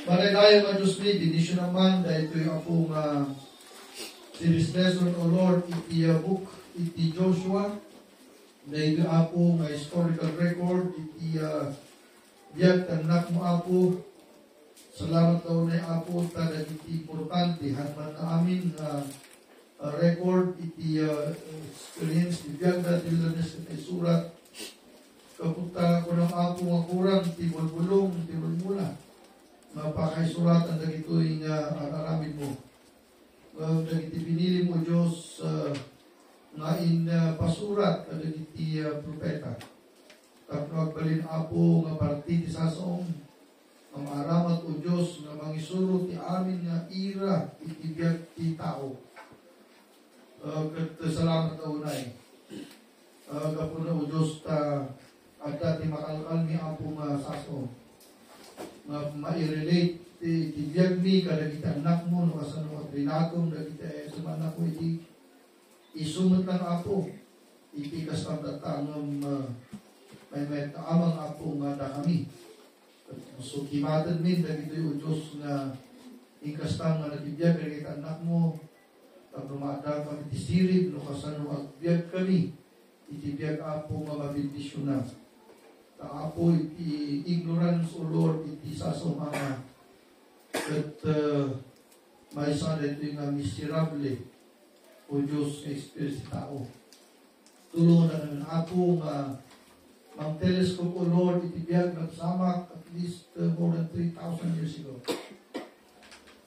Manaydayo ka Diyos ni, bendisyon naman, dahil ito'y akong series lesson, O Lord, iti book, iti Joshua, dahil akong historical record, iti biyag tanak mo Apo. Salamat daw na Apo, tada iti importante, hanman na amin record, iti experience, iti biyag na tilanes iti surat, kapunta ko ng Apo nga kurang, iti bulbulong, iti bulmula, mapakaisuratan na ito'y araramid mo. Dagiti pinili mo Diyos nga in pasurat na dagiti propeta. Tapos magbalin Apo nga partiti sa saong ang aramat o Diyos nga mangisuro ti amin nga ira iti biyag ti tao. Salamat na unay. Kapuna o Diyos agda ti makalkal ni Apo nga sasaong nga ma-relate ti biyag mi kadagiti anak mo no kasano at rinatom dagiti sumanak mo iti isumot lang Apo iti kastamdatangam may kaamang Apo nga da kami. So kimatan min dagiti o Diyos nga ikastam nga nagibiyag kadagiti anak mo pag lumadang kami ti sirib no kasano agbyag kami iti biyag Apo nga mabindisyon na. Apo iti ignorance o Lord iti sasumama at may sana ito nga miserable o Diyos nga experience tao. Tulungan na namin Apo nga mag-telescope o Lord iti biyag nagsamak at least more than 3,000 years ago.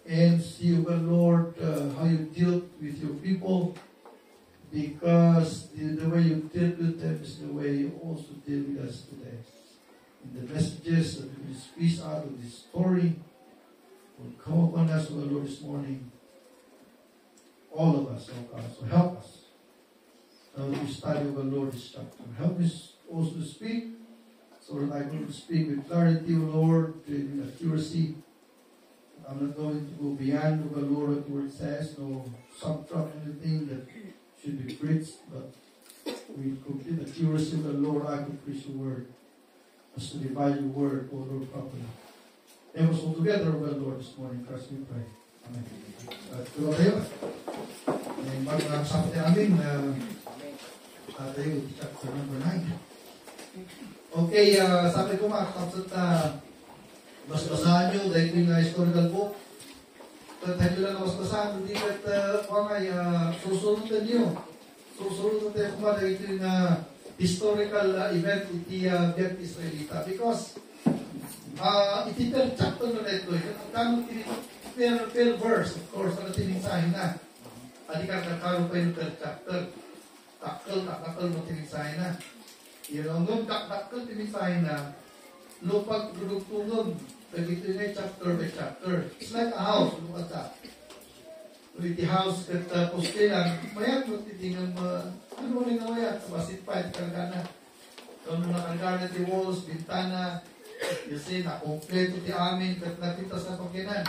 And see you, Lord, how you dealt with your people, because the way you dealt with them is the way you also deal with us today. And the messages that we squeeze out of this story will come upon us, O Lord, this morning. All of us, O God. So help us. Now we study, O Lord, this chapter. Help me also to speak, so that I can speak with clarity, O Lord, with accuracy. I'm not going to go beyond what the Lord what the word says, no subtract anything that should be preached, but with complete accuracy of the Lord, I can preach the word, as to divide your word, O Lord, properly. Help us all together, O Lord, this morning. Christ we pray. Amen. Tuwa tayo. Bago na kasama namin, tayo, chapter number 9. Okay, sabi ko tapos at basahan nyo dahil ito yung historical book. Tayo lang na basahan, hindi at susunod nyo. Susunod tayo dahil ito yung historical event iti biyag Israelita. Because iti per chapter na ito, per verse, of course, na tininsahin na. Adi ka kakaro pa yung per chapter. Takal mo tininsahin na. Nung takal tininsahin na, no pagdudugtungon, dagito na chapter by chapter. It's like a house, look at that. With the house at poste lang, mayag mo titingan ano rin na mayag, basit pa iti kargana. So, nung nakargana ti walls, bintana, you see, na-kompleto ti amin, kat napitas na pagkinan.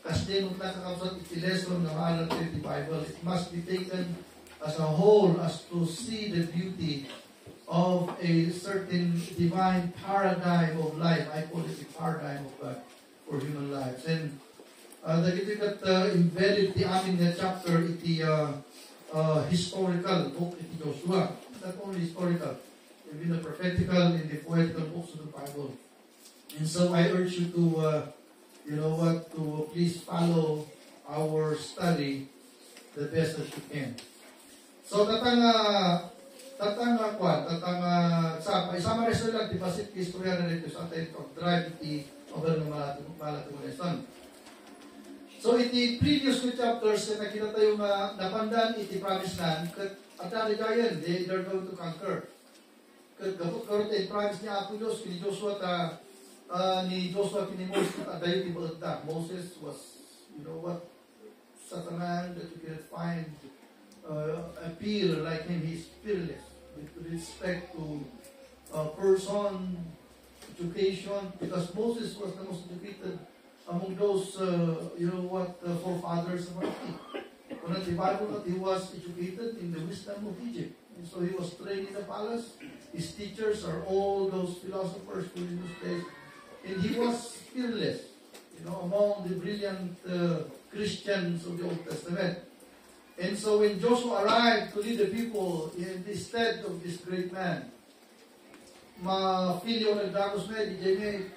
Kasi nung nakakapsat iti lesson ng alam ti Bible, it must be taken as a whole, as to see the beauty of a certain divine paradigm of life. I call it the paradigm of God for human lives. And dagiti kat embedded ti amin nga chapter iti historical book iti Joshua. Not only historical, even the prophetical and the poetical books of the Bible. And so I urge you to, to please follow our study the best that you can. So isama rin sila, di pasit istorya na rito sa atin pag-drive iti over ng malati mo lesson. So, iti previous two chapters na nakita tayo napandan iti promised land, at naligayan, they're going to conquer. Kapag karoon tayo, promise niya Apo Diyos, ni Joshua kini-Moses, at dayo tibaad Moses was, such a man that you can find appeal like him. He's fearless with respect to person, education, because Moses was the most educated among those, forefathers of our faith. When the Bible that he was educated in the wisdom of Egypt. And so he was trained in the palace. His teachers are all those philosophers who in those days. And he was fearless. among the brilliant Christians of the Old Testament. And so when Joshua arrived to lead the people in the stead of this great man, ma-feel yung nagdagos na, DJ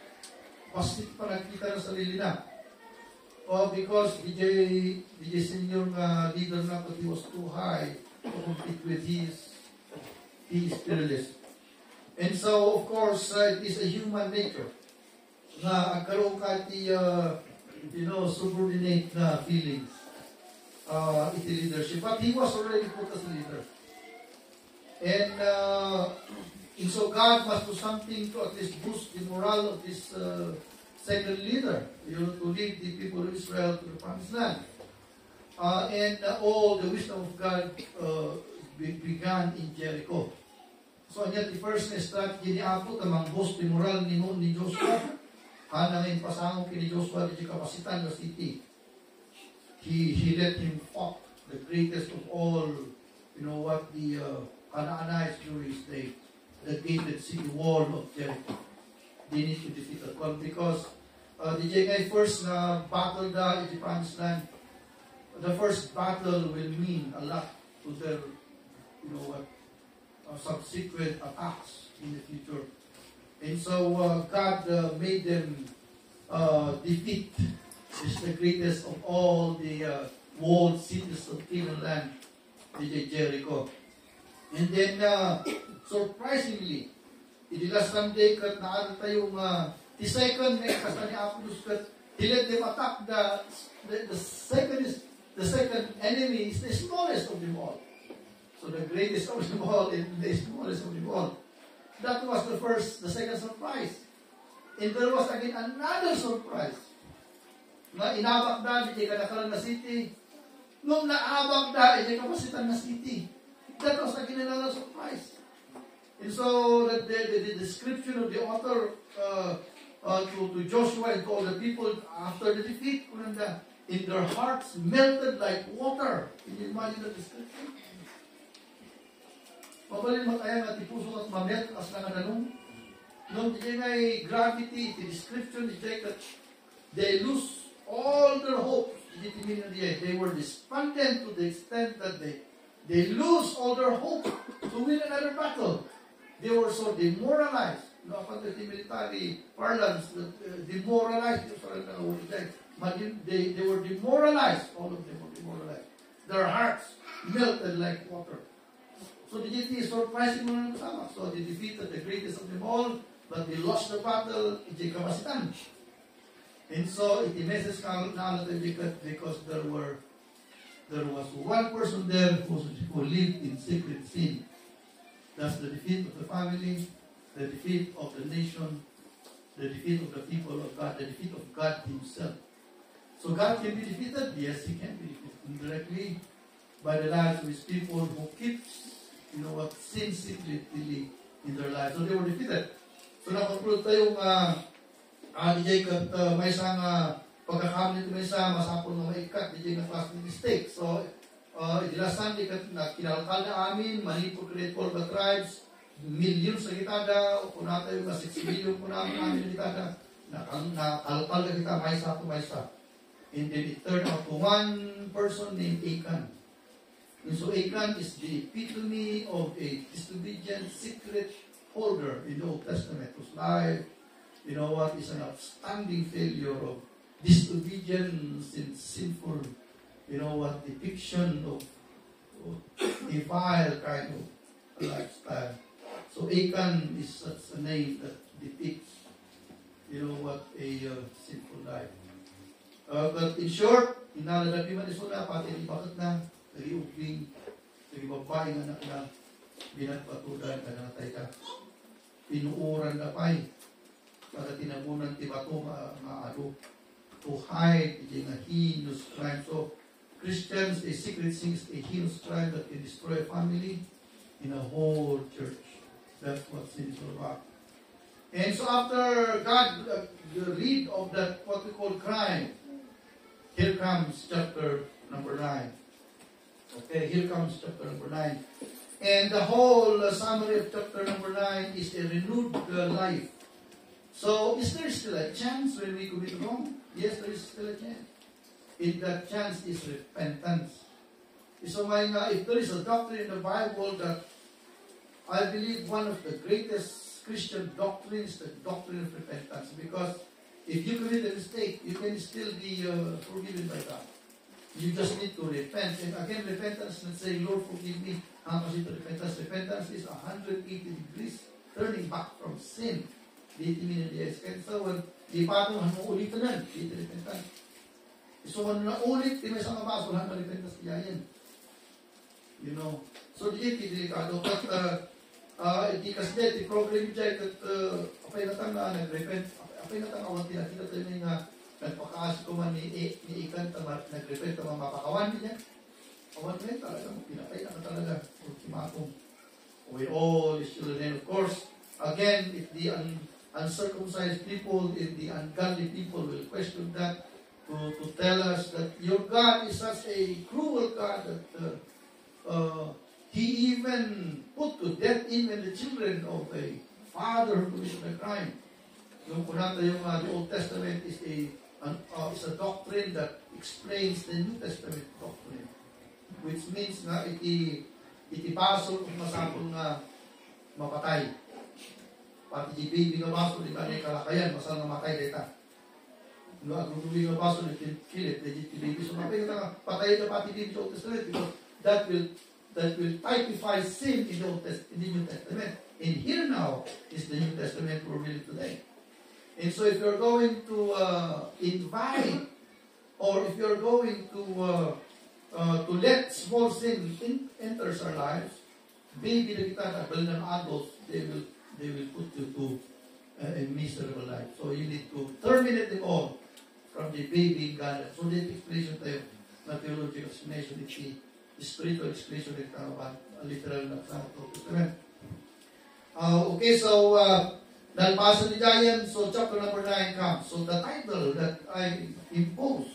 pasit pa nakita ng sarili na. Because DJ Senior leader na, but he was too high to compete with his fearless. And so, of course, it is a human nature na agkaroon ka subordinate na feelings. Iti leadership. But he was already put as a leader. And so God must do something to at least boost the morale of this second leader, to lead the people of Israel to the promised land. And all the wisdom of God began in Jericho. So, yet the first strategy ni Apo, tamang boost the morale ni Joshua, hanangin pasangong kini Joshua di kapasitan ng city. He let him fight the greatest of all, the Canaanites during his day, the gated city wall of Jericho. They need to defeat that one because the Jegay first battle in the promised land, the first battle will mean a lot to their, subsequent attacks in the future. And so God made them defeat is the greatest of all the walled cities of Canaan land, the Jericho. And then, surprisingly, the last Sunday, kat naaral tayong the second kasta ni Apollos, kat he let them attack the second enemy is the smallest of them all. So the greatest of them all and the smallest of them all. That was the second surprise. And there was again another surprise. Na inabak na, hindi ka nakalang na city. Nung naabak na, hindi ka pasitan na city. That was again another surprise. And so, the description of the author to Joshua and to all the people after the defeat, in their hearts melted like water. Can you imagine the description? Mabalin mo tayo nga tipuso at mamelt as lang anong. Nung di ngay gravity, the description is like that they lose all their hopes. They were despondent to the extent that they lose all their hope to win another battle. They were so demoralized. Upon the military parlance, demoralized. They were demoralized. All of them were demoralized. Their hearts melted like water. So the GT is surprising mga kasama. So they defeated the greatest of them all, but they lost the battle in Jekabasitan. And so it messes na because there was one person there who lived in secret sin. That's the defeat of the family, the defeat of the nation, the defeat of the people of God, the defeat of God himself. So God can be defeated? Yes, he can be defeated indirectly by the lives of his people who keeps, sin secretly in their lives. So they were defeated. So nakontrol tayong DJ kat may isang pagkakamali ito may isa masapon na maikat DJ na class mistake. So idilasan di kat kinalakal na amin manipur create all the tribes millions na kitada o kunata yung 6 million po namin na kitada nakalakal na kita may isa to may isa. And then it turned out to one person named Achan. And so Achan is the epitome of a disobedient secret holder in the Old Testament whose life is an outstanding failure of disobedience and sinful, depiction of a vile kind of lifestyle. So Achan is such a name that depicts, a sinful life. But in short, inalalabi man isula, pati ni bakit na, nag-iugling, nag-ibabaing anak na, binatpatulan ka na natay ka. Pinuuran na pa'y, para tinabunan ti bato maalo to hide a heinous crime. So Christians, a secret sin is a heinous crime that can destroy a family in a whole church. That's what sin is all about. And so after God read of that what we call crime, here comes chapter number 9. Okay, here comes chapter number 9. And the whole summary of chapter number 9 is a renewed life. So, is there still a chance when we commit wrong? Yes, there is still a chance. If that chance is repentance. So if there is a doctrine in the Bible that I believe one of the greatest Christian doctrines, the doctrine of repentance, because if you commit a mistake, you can still be forgiven by God. You just need to repent. And again, repentance, let's say, Lord, forgive me. How much is repentance? Repentance is 180 degrees, turning back from sin. Dito minilias. Kaya sa di pa ito, ulitin na. Dito repentance. So, na ulit, di may isang kabaso, lahat na repentance kayayin. You know. So, di delikado. But, di kasi di problem dyan, at apay natang nag-repent, apay natang awan tinakita tayo nga, nagpakaas ko man ni Ikan, nag-repent, mapakawan niya. Awan rin talaga, pinapay na talaga. Ultimatum. We all is children. Of course, again, if the uncircumcised people, if the ungodly people will question that, to tell us that your God is such a cruel God that He even put to death even the children of a father who committed a crime. Yung kunata yung the Old Testament is a doctrine that explains the New Testament doctrine, which means nga itipasol kung masapol nga mapatay. Pati di baby nga basol, di ba na kalakayan, masal nga matay dita. No, agruguli nga basol, you can kill it, legit baby. So mapay nga patay ka pati baby sa Old Testament because that will typify sin in the New Testament. And here now is the New Testament we're reading today. And so if you're going to invite, or if you're going to let small sin enters our lives, baby na kita na bali ng adults, they will put you to a miserable life. So you need to terminate them all from the baby God. So that explanation tayo, na theological explanation, it's the spiritual explanation that a literal na sa Testament. Okay, so nalpasa ni Giant, so chapter number 9 comes. So the title that I impose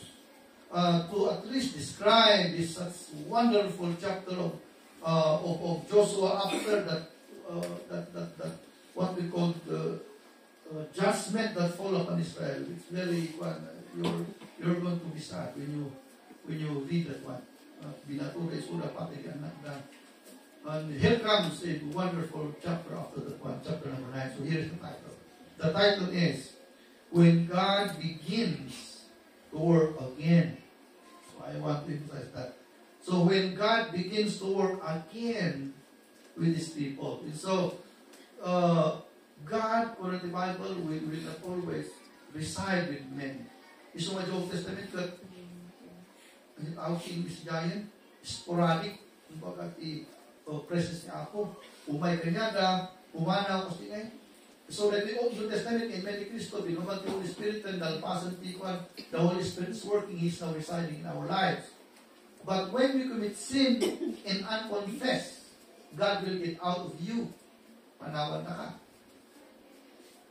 to at least describe this such wonderful chapter of Joshua after that what we call the judgment that fall upon Israel. It's very you're going to be sad when you read that one. Binatura isura pati anak na. And here comes a wonderful chapter after that one, chapter number 9. So here's the title. The title is When God Begins to Work Again. So I want to emphasize that. So when God begins to work again with His people. And so God, according to the Bible, will not always reside with men. Isang mga Old Testament, ang English giant, sporadic, yung pagkat presence niya ako, umay kanyada, umanaw kasi ngayon. So that the Old Testament in many Christo, binuman the Holy Spirit and dalpasan tikuan, the Holy Spirit is working, He's now residing in our lives. But when we commit sin and unconfessed, God will get out of you. Panawan na ka.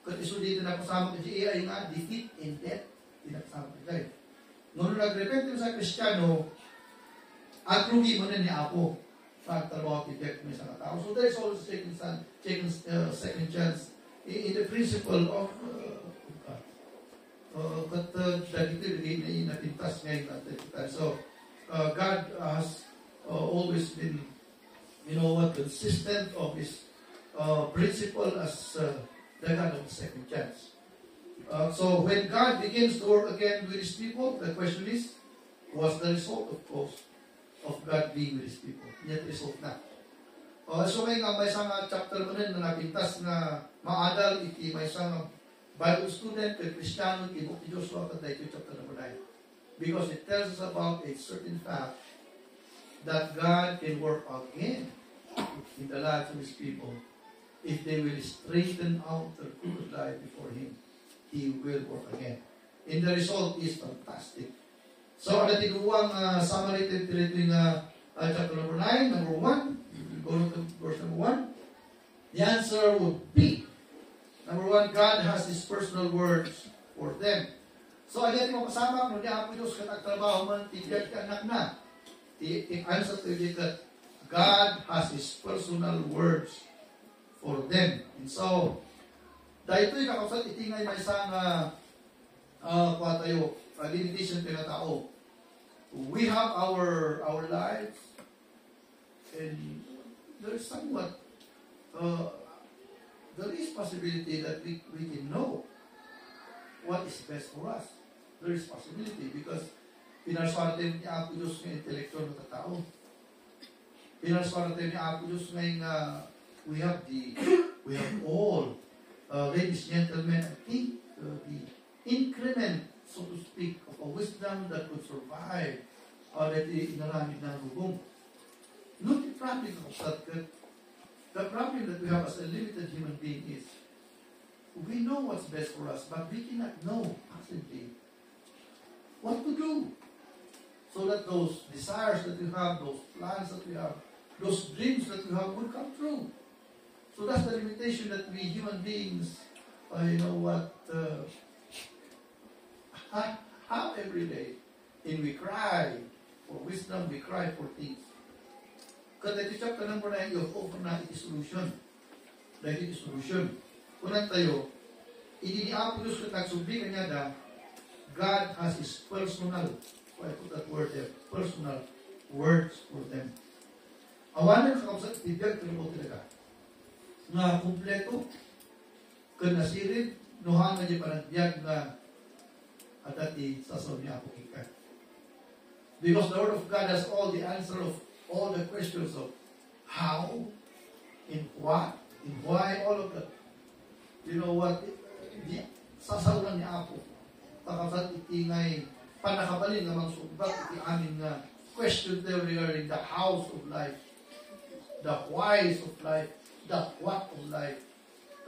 Kung iso dito na kasama ka siya, ay nga, defeat and death, pinakasama ka siya. Nung nag-repent sa Kristiyano, at rugi mo na niya ako. Pagtrabaho at effect mo sa tao. So there is always second chance in the principle of napintas ngayon natin. So God has always been, consistent of His principle as the God of the second chance. So when God begins to work again with His people, the question is, what's the result, of course, of God being with His people? Yet result na. So may isang chapter mo rin na napintas na maadal, iti may isang Bible student, kay Kristiyano, kinuk ni Joshua, at ito chapter number 9. Because it tells us about a certain fact that God can work again in the lives of His people if they will straighten out their good life before Him. He will work again. And the result is fantastic. So, ang natiguang summary territory na chapter number 9, number 1, go to verse number 1. The answer would be, number 1, God has His personal words for them. So, ayan yung kasama, kung di ako Diyos, katagtrabaho man, tigyan ka anak na. The answer to it that God has His personal words for them. And so, dahil ito'y kakasal, itingay may isang tayo, limitation tayo na tao. We have our lives, and there's somewhat, there is possibility that we can know what is best for us. There is possibility because pinaraswerte ni Apo Diyos ng intelektual na tao. Pinaraswerte ni Apo Diyos ngayon we have all, ladies, gentlemen, I think the increment, so to speak, of a wisdom that could survive that inaramid ng gugong. Look at the problem that we have as a limited human being is we know what's best for us, but we cannot know possibly what to do so that those desires that we have, those plans that we have, those dreams that we have will come true. So that's the limitation that we human beings, have every day. And we cry for wisdom, we cry for things. Kada ito chapter number 9, you offer na iti solution. Dahil iti solution. Kunan tayo, hindi ni Apo Diyos kung nagsubli kanya na God has His personal, so I put that word there, personal words for them. Awanan sa kapsat, tibiyag, tulungo talaga. Nga kumpleto, kanasirin, nuhang na niya panagbiag na at dati sasaw niya ako ikan. Because the Word of God has all the answer of all the questions of how, in what, in why, all of that. You know what? Sasaw lang niya ako. Takasat itingay panakabalin namang subat iti amin nga question there regarding the hows of life, the whys of life, the what of life.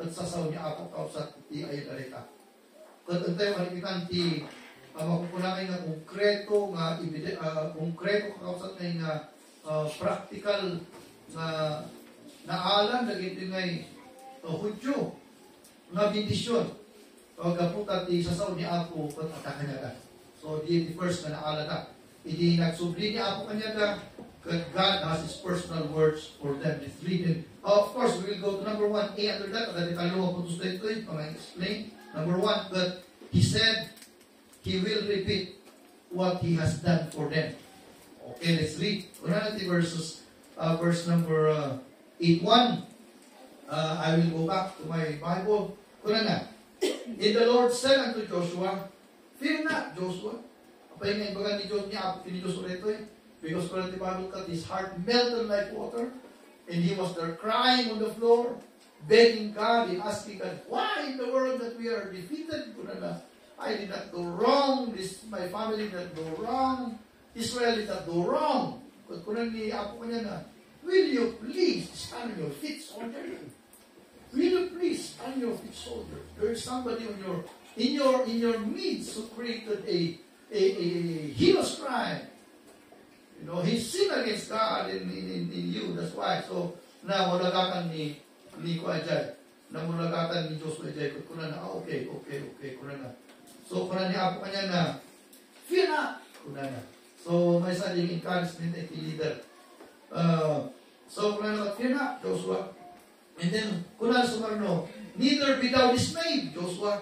At sasaw niya ako kausat iti ayun alita. At tayo kalipikan ti makukunakay nga konkreto kakausat nga practical na naalan dagiti ngay hudyo nga bendisyon. Pagkaputat ti sasaw ni Apo patatakan niya ka. So di first nga naalan na. Hindi nagsubli ni Apo kanya ka. God has His personal words for them. It's written. Of course, we will go to number 1A under that. At italo ko to state ko yun. Pang-explain. Number 1, that He said He will repeat what He has done for them. Okay, let's read. Verse number 8:1. I will go back to my Bible. Kuna na. And the Lord said unto Joshua, fear not, Joshua. Apay nga ibagan ni niya, Apo ni Joshua ito eh. Because when the Bible cut, his heart melted like water. And he was there crying on the floor, begging God and asking God, why in the world that we are defeated? Kuna na. I did not do wrong. My family did not do wrong. Israel did not do wrong. But kung ni Apo kanya na, will you please stand on your feet, soldier? Will you please stand on your feet, soldier? There is somebody in your midst who created a heinous crime. You know, he sinned against God in you. That's why. So, na mulagatan ni ko ajay. Na mulagatan ni Joshua ajay. Kuna na, okay. Kuna na. So, kuna ni Apo kanya na, fear not. Kuna na. So, may saling encouragement at leader. So, kuna na, fear not, Joshua. And then, kuna sumarno, neither be thou dismayed, Joshua.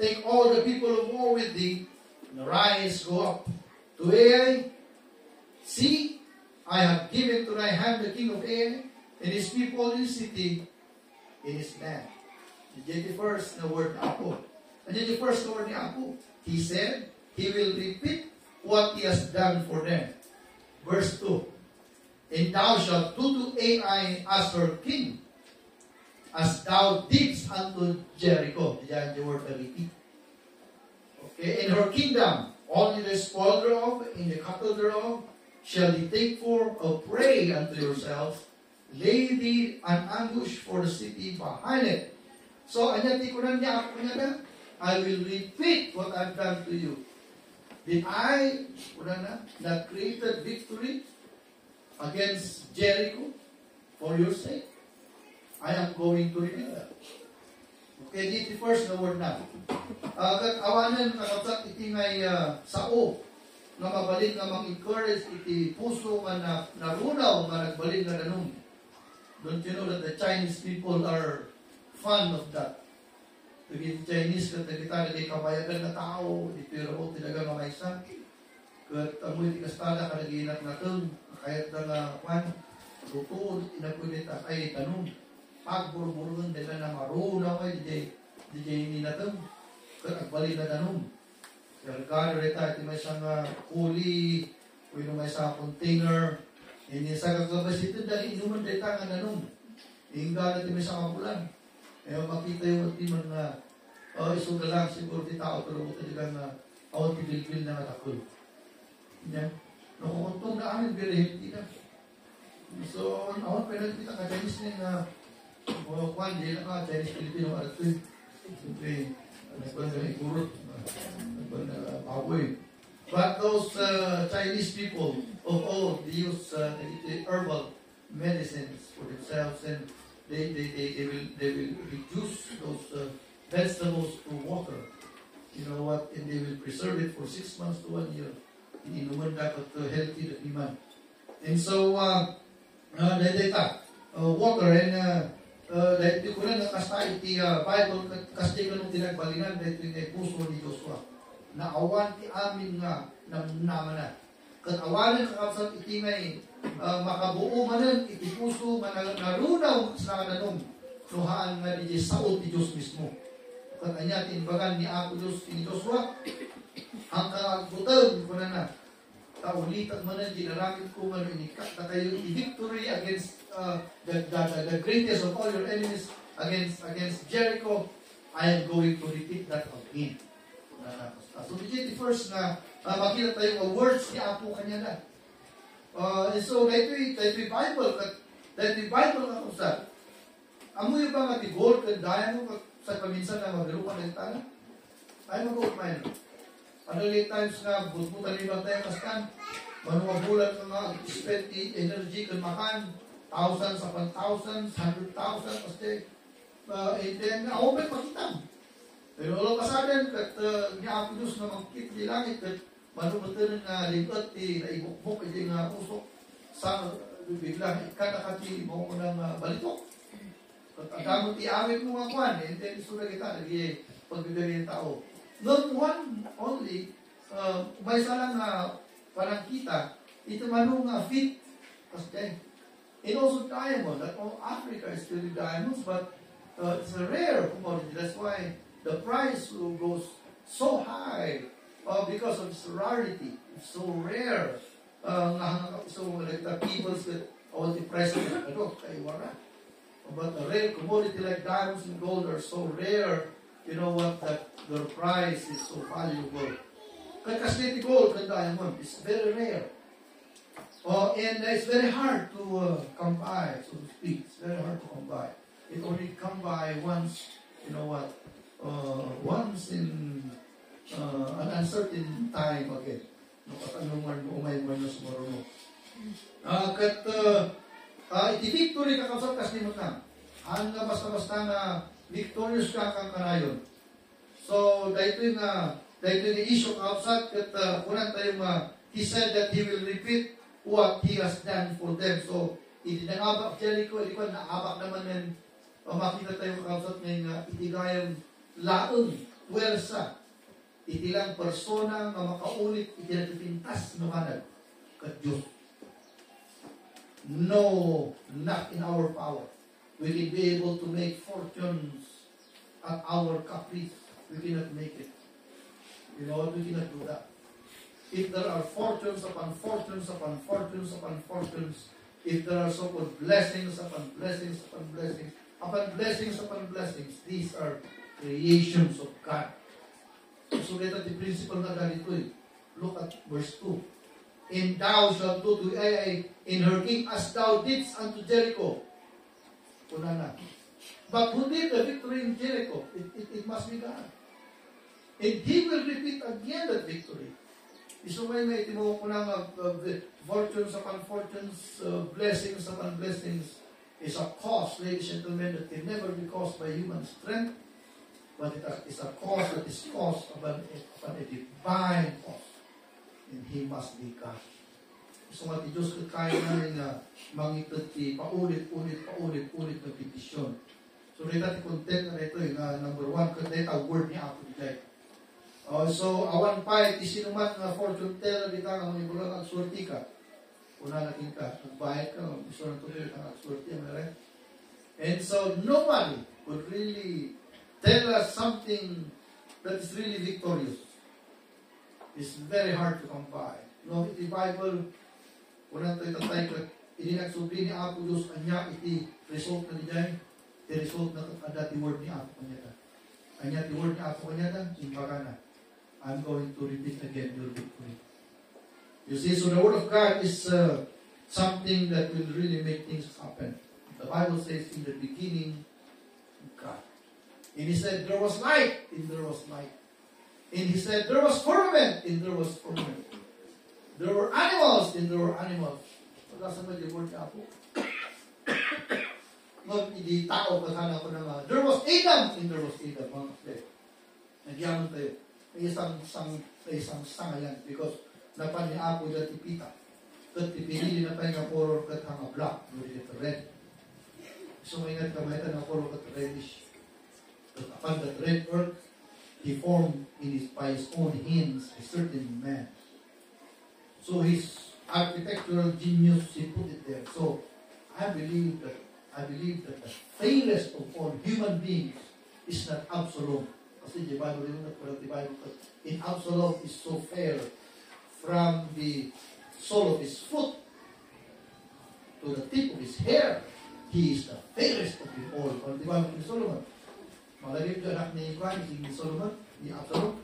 Take all the people of war with thee, and arise, go up to Ai. See, I have given to thy hand the king of Ai, and his people in his city, in his land. And the first, the word Apo. And then the first word ni Apo. He said, he will repeat what he has done for them. Verse 2. And thou shalt do to Ai as her king, as thou didst unto Jericho. Diyan the word repeat. Okay, in her kingdom, only the spoil thereof, in the cattle thereof, shall ye take for a prey unto yourselves, lay thee an ambush for the city behind it. So, anya tikunan niya ako niya na, I will repeat what I've done to you. Did I, not created victory against Jericho for your sake? I am going to repeat that. Okay, dito first the word na. Awanan kakapsat iti ngay sao nga mabalin nga mang-encourage iti puso nga narunaw nga nagbalin nga danong. Don't you know that the Chinese people are fond of that? Pag Chinese, kita naging kabayagan na tao, iti pero talaga maysa. Kat amoy tikastada kanaginak natin, kahit na nga kwan, lutuod, inapulit ay tanong, pagburburun, dila na marunaw ay DJ hindi natin, kat agbali na tanong. Kalkado rita, iti may isang kuli, o may isang container, hindi sa kagabas ito, dahil inuman rita nga tanong, hingga natin may isang kapulan. Ngayon makita yung iti mga, iso na lang siguro di tao, pero buta di lang na, awat pibilbil na matakol. Yan. Nakukuntong na amin, very healthy na. So, awat pa rin kita ka-Chinese na nga, kwan, di na ka, Chinese-Filipino, at ito, siyempre, nagpan na ikurot, nagpan na baboy. But those Chinese people, they use herbal medicines for themselves, and they will reduce those vegetables to water. You know what? And they will preserve it for 6 months to 1 year. Inuman dapat healthy na iman. And so, water, and dahil ko na nakasta iti Bible, kasi ka nung tinagbalinan, dahil ito puso ni Joshua. Naawan ti amin nga naman na. Katawanan kakapsat iti ngay makabuo manan iti puso narunaw sa kananong nuhaan nga di saot ti Diyos mismo. Katanya tinbagan ni Apo Diyos ni Joshua, ang kagbutan ko na kaulitan mo na dinaramit ko nga inikat na kayo victory against the greatest of all your enemies against Jericho. I am going to repeat that again. So the first na makita tayong words ni Apo kanya na. And so dahito Bible nga usap. Amoy ba nga tigol kandaya mo sa paminsan na magalupan ng tala? Ay mag-uukmain. Late times nga, buta limang tayo kaskan, manuwabulan ka nga, spend energy kan makan, thousands upon thousands, 100,000, kasi, and then, open pakitam. Pero ulang kasagan, kat niya Apo Diyos na magkit di langit, kat manubutan nga libat, naibukbuk, iti nga usok, sa biglang ikadakati mo ko ng balitok. At ang ti awit mo nga kwan, and then, isura kita, naging pagbibigay ng tao. Not one only, may salang parang kita, ito manong fit, kasi, and also diamond, that all Africa is still diamonds, but it's a rare commodity. That's why the price goes so high, because of its rarity. It's so rare. So, like the peoples that all the price of it, but a rare commodity like diamonds and gold are so rare. You know what, that their price is so valuable. Kasi gold and diamond is very rare. And it's very hard to come by, so to speak. It's very hard to come by. It only come by once, you know what, once in an uncertain time again. Katanungan mo, umay mo na sumaruno. Iti victory kakasap kasi mo na. Hanga basta-basta na victorious ka kang kanayon. So, dahito yung issue outside, at kunan tayo he said that he will repeat what he has done for them. So, hindi nangabak Jericho, hindi ko naabak naman yan, makita tayo outside ng itigayang laon, puwersa, itilang persona nga makaulit, itinagpintas namanag, kat Diyos. No, not in our power. We will be able to make fortunes at our caprice. We cannot make it. You know what? We cannot do that. If there are fortunes upon fortunes upon fortunes upon fortunes, if there are so-called blessings upon blessings upon blessings, upon blessings upon blessings, these are creations of God. So let the principle na ganito eh. Look at verse 2. And thou shalt do to Ai in her king as thou didst unto Jericho. Kunana. But who did the victory in Jericho? It must be God. And He will repeat again that victory. Isumay may timo ko ng fortunes upon fortunes, blessings upon blessings is a cause, ladies and gentlemen, that can never be caused by human strength, but it is a cause that is caused upon a divine cause. And He must be God. So nga ti Diyos kaya namin na mangitad ti paulit-ulit na petisyon. So rin natin content na ito yung number 1, kaya ito word ni Apo Dijay. So, awan pa, isinuman nga fortune teller kita nga mga ibulang agsurti ka. Una natin ka, nagbayad ka, gusto ng tuloy ka agsurti, right? And so, nobody could really tell us something that is really victorious. It's very hard to come by. No, the Bible, unang tayo tatay ko, ininagsubi ni Apo Diyos, anya iti result na niya, the result na ada ti word ni Apo kanya. Anya ti word ni Apo kanya, imbaga na. I'm going to repeat again your victory. You see, so the Word of God is something that will really make things happen. The Bible says in the beginning, God. And He said, there was light, and there was light. And He said, there was firmament, and there was firmament. There were animals, and there were animals. Wala sa mga word niya po. Hindi tao kasana ko na there was Adam, and there was Adam. Mga kapatid. Nagyaman tayo. May isang sangayan because napan ni Apo dati pita. Kat ipinili na tayo nga color kat ang black, nuri ito red. So may nga kamay na color kat reddish. But upon that red earth, He formed by His own hands a certain man. So His architectural genius, He put it there. So I believe that the fairest of all human beings is not Absalom. Kasi the Bible, in Absalom is so fair from the sole of his foot to the tip of his hair. He is the fairest of them all. Di ba ni Solomon? Malalim yung anak ni Juan, ni Solomon, ni Absalom.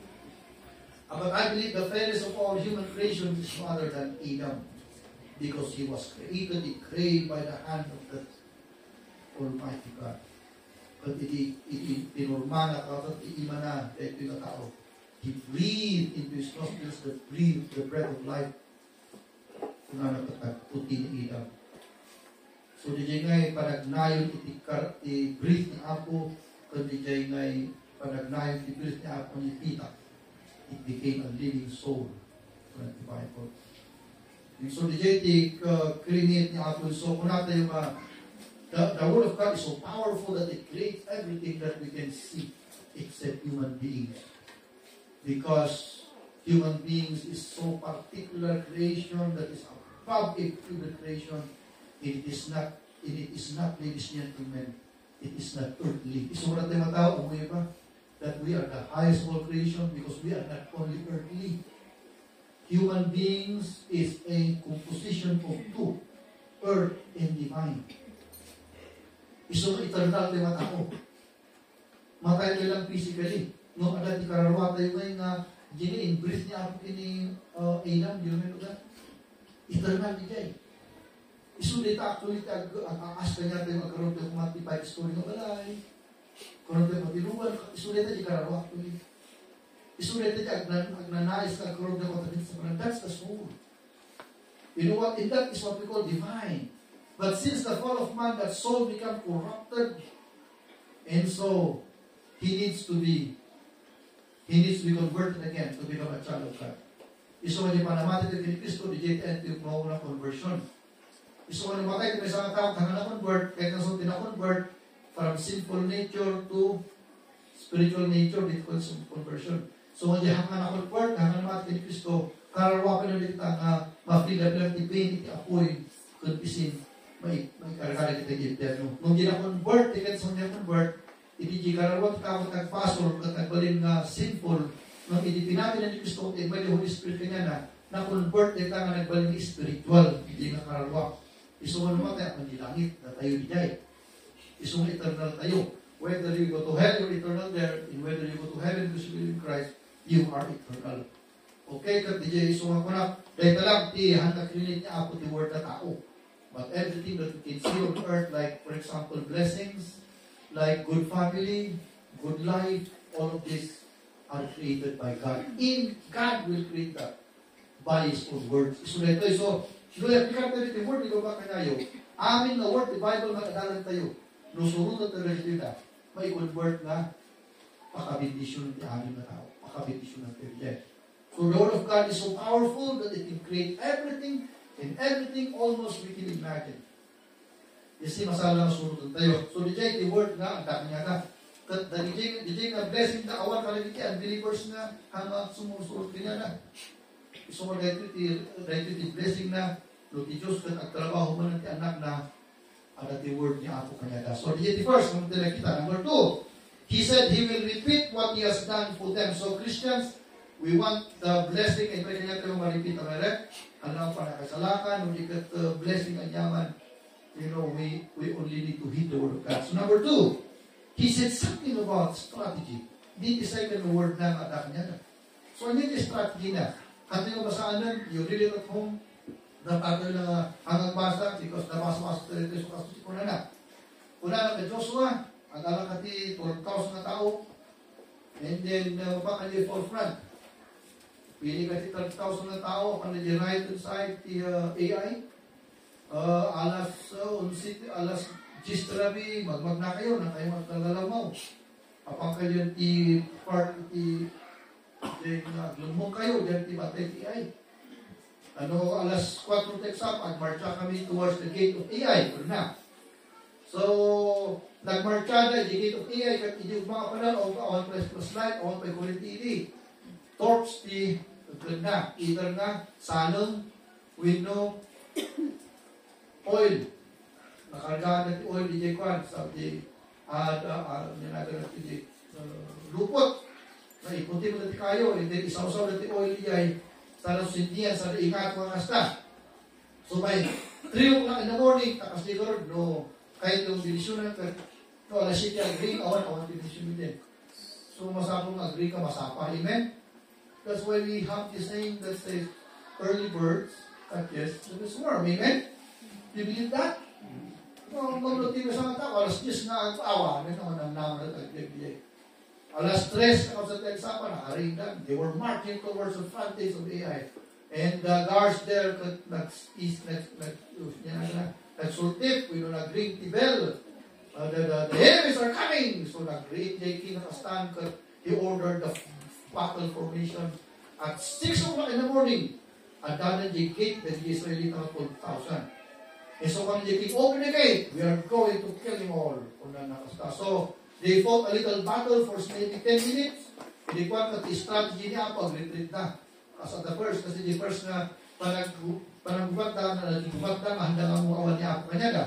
But I believe the fairest of all human creation is no other than Adam. Because he was created by the hand of the Almighty God. But inorma na kapag iimana ito yung tao. He breathed into his nostrils the breath of life. Kung ano puti ni Adam. So di jay ngay panagnayon iti-breathe ni Apo, kung di jay ngay panagnayon iti-breathe ni Apo ni Pita. It became a living soul. From the Bible. So di jay create ni Apo. So kung natin yung the Word of God is so powerful that it creates everything that we can see except human beings. Because human beings is so particular creation that is above every creation. It is not, ladies and gentlemen, it is not earthly. Isulat tayo matao, amoy ba? That we are the highest of all creation because we are not only earthly. Human beings is a composition of two, earth and divine. Iso eternal tayo matao. Matay tayo lang physically. No, agad di kararwa tayo ngayon nga in breath niya ako kini Adam, di naman ito ka. Eternal di jay. Iso dito actually ang-aas ka niya tayo magkaroon tayo kumatipay story ng balay. Karoon tayo matilugan. Iso dito di kararwa actually. Iso dito di agnanais ka karoon tayo matapit sa mga. That's the soul. You know what? And that is what we call divine. But since the fall of man, that soul become corrupted, and so he needs to be converted again to become a child of God. Iso man yung panamati ng Kristo, di jay yung maunang conversion. Iso man yung matay ng isang tao, kaya na-convert, kaya nasunod na-convert from sinful nature to spiritual nature, dito ko yung conversion. So man yung hangan na-convert, hangan naman ng Kristo, kararwapan ulit ang mafila bilang tipin, iti-apoy, kunpisin, may karagala kita yung nung gina-convert, ikan sa mga convert, iti kararwat ka matagpasol, katagbalin nga sinful, nung pinapin na ni Kristo, may Holy Spirit kanya na-convert, ito nga nagbalin ni spiritual, hindi nga kararwat. Iso mo naman tayo, hindi langit, na tayo di jay. Iso mo eternal tayo. Whether you go to hell, you're eternal there, and whether you go to heaven, because you believe in Christ, you are eternal. Okay, kat di jay, iso nga ko na, dahil talag, di handa krinit niya ako, di word na tao. But everything that we can see on earth, like, for example, blessings, like good family, good life, all of this are created by God. God will create that by His own words. So, Luya, pikar tayo the word, ikaw ba kanyayo? Amin na word, the Bible, magkadalan tayo. Nusurunod tayo rin dito, may convert na pakabindisyon ng amin na tao. Pakabindisyon ng tayo. So, the word of God is so powerful that it can create everything, and everything almost we can imagine. Kasi masala na sunod tayo. So, the word nga, ang dami nga na. DJ na blessing na awan kalagiti, unbelievers na hanga sumusunod kanya na. So, dahil iti blessing na, no, ti Diyos, kat agtrabaho mo ng ti anak na, ada ti word niya ako kanya da. So, DJ first, naman kita. Number 2, He said He will repeat what He has done for them. So, Christians, we want the blessing, and pwede niya tayo ma-repeat ang meron. Ano pa nakasalakan, hindi kat blessing ang yaman. You know, we only need to heed the word of God. So, number 2, He said something about strategy. Hindi decide the word na anak niya. So, hindi yung strategy na. At yung basaanan, you read it at home, napagay na hanggang basa, because nabasa-basa ito yung kasus ko na na. Una na kay Joshua, ang alang kati 12,000 na tao, and then, baka niya forefront. Pili kati 12,000 na tao, kung na right side, the AI, alas Gistrabi, magmag na kayo, na kayo magkagalamaw. Kapag kayo ti part, lumong kayo, dyan ti batay ti ay. Ano, alas 4 teksap, agmarcha kami towards the gate of AI. Na. So, nagmarcha na, the gate of AI, kat inyong mga panal, on plus light, on pa kulit TV. Torch ti, na, either na, salong, window, oil. Nakargaan natin oil, DJ Kwan, sabi, lupot. Na ipunti mo natin kayo, and then isaw-saw natin oil DJ, sa nasindihan, sa ingat mga kasta. So by 3 o'clock in the morning, takas ni Lord, no, kahit yung dinisyonan, no, alas 7, agree, awan dinisyonan din. So masapong agree ka, masapa, amen? That's why we have this saying that says, early birds catches the swarm, amen? Do you believe that? Kung maglutin sa mga tao, alas 10 na ang awa, may naman ang naman at nagbibigay. Alas 3 ako sa Telsapa, nakarindan. They were marching towards the frontage of AI. And the guards there, nagsultip, we don't agree the bell. The enemies are coming! So nag-read King Nakastan, he ordered the battle formation at 6 o'clock in the morning. At dahil the gate, the Israeli na 12,000. And so when they keep open the gate, we are going to kill them all. So they fought a little battle for maybe 10 minutes. Hindi ko ang strategy niya pag retreat na. As at the first, kasi the first na panagbubat na handa nga mo awan niya ako kanya na.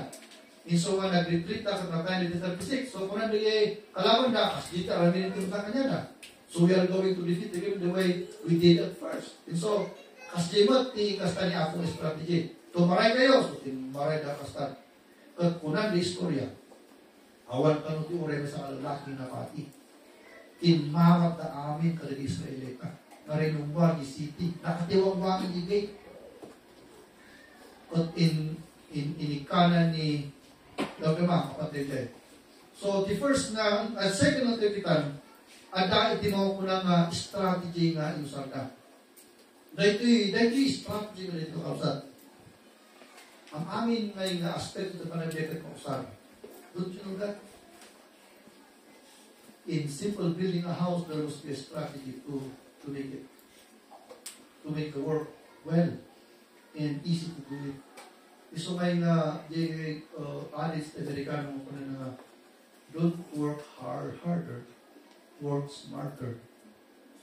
And so nga nag-retreat na katang 1936. So kung nabigay kalaban na, as dito ramin ito na kanya na. So we are going to defeat them the way we did at first. And so, as jimot, kasta niya akong strategy. Tumaray kayo, so timaray na kastan. Kunan di istorya, awan ka ti uray sa lalaki na pati. Tinmawag na amin kada di Israelita. Narinumbar di city. Nakatiwang-wang di gate. At inikanan ni Lagama, kapatid eh. So, the first na, at second na tipitan, ada itimaw ko na strategy nga yung sarda. Dahil strategy nga dito kausad. Ang amin ngayon na aspect ito panagbiyagat ng usar. Don't you know that? In simple building a house, there must be a strategy to make it. To make the work well and easy to do it. So ngayon na honest Amerikano ko na don't work harder, work smarter.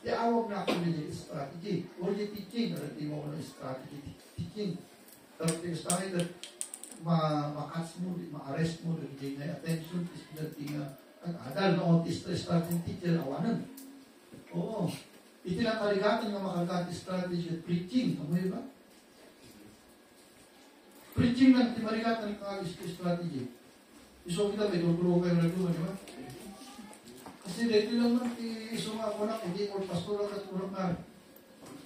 Di awag na ako nila strategy. Only teaching, narati mo ko ng strategy teaching. Pero tinestahin na ma-catch mo, ma-arrest mo, nagiging na attention, is pinating adal na onti strategy teacher, awanan. Oo. Itinakaligatan nga makalagati strategy at preaching. Amoy ba? Preaching lang, timarigatan ng strategy. Iso kita, may tulog kayo na duman, di ba? Kasi dito lang man, iso nga ako na, hindi mo pastoral at urang na,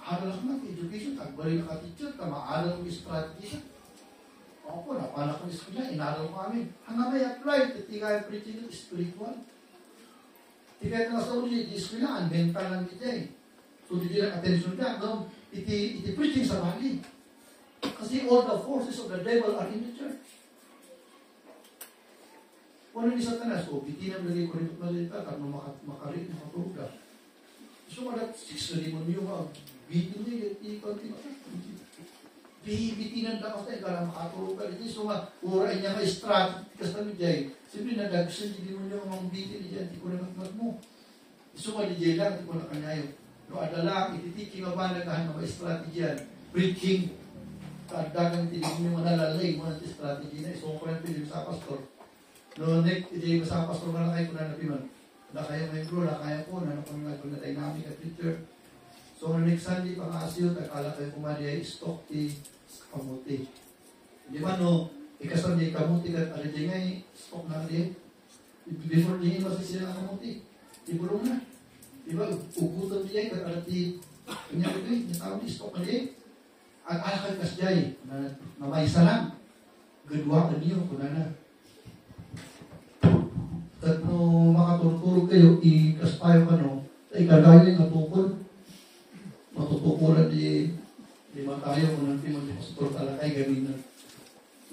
aral lang naman, education, tagbali na ka-teacher, maaral mo strategy. Ako po, napala ko eskwela, inaral ko kami. Hanggang may apply, titigay preaching yung spiritual. Tigay na sa uli, di eskwela, mental lang kita eh. So, di lang attention ka, no? Iti preaching sa bali. Kasi all the forces of the devil are in the church. Kung ano ni Satanas, o, bitinang lagi ko rin ito malita, kung makarin, makatulog ka. So, madat 6 na limon yung bitin niya, i-continue. bitinan da kasi kala makatulog ka dito. So nga, uray niya nga strategy kasi kami dyan. Siyempre nadagsan, hindi mo niya mga bitin dyan, di ko na magmat mo. So nga, di lang, di ko na kanyayo. No, adala, ititiki nga ba nagahan mga strategy yan? Preaching. Kaadagang tinig mo nalalay mo ng strategy na. So, kung natin sa pastor. No, Nick, hindi mo sa pastor malakay ko na napiman. Na kaya may bro, na kaya ko, na napangagal na dynamic at Twitter. So, next Sunday, pang-asyo, takala kayo kumari ay stock ti kamuti. Di ba, no? Ikasal di kamuti kat alagay ngay, stock na di. Before di masih sila ng kamuti. Di bulong na. Di ba, ugutan di kat alati. Kanya ito yung tao di stock na di. At alakay kas jay, na may salang. Gadwa ka niyo, kuna na. At no, makaturturog kayo, ikastayo ka no, ay kagaya nga tukol. Matutukulan di matayo kung nanti mo di pastor talakay gawin na.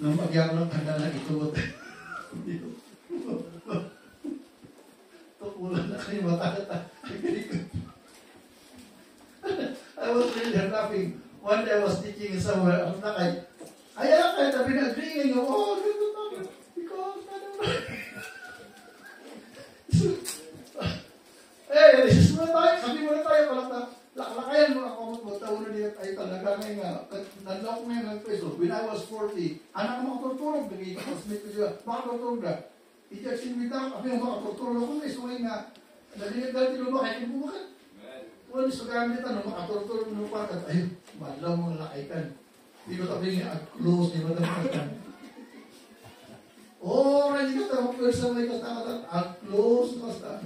Nang magyang lang handa na ituot. Tukulan na kayo matata. I was really laughing. One day I was teaching somewhere, ang nakay, kaya tabi na agree nga, oh, ganda tayo. Because, this is muna tayo, sabi muna tayo, lakayan mo ako mo, taon na nila tayo talaga ngayon nga, nandaw ko ngayon ng peso, when I was 40, anak ko makaturturog, nag-i-transmit ko siya, makaturturog na, i-jacksin with them, kami yung makaturturog ko, so ngayon nga, nag-i-dati lumaki, kaya bumakan. Kung so gamit, makaturturog mo pa, at ayun, madlaw mong lakaikan. Di ba tabi nga, close, di ba tabi nga, oh, hindi ka tayo pwersa may kata-kata, close, basta.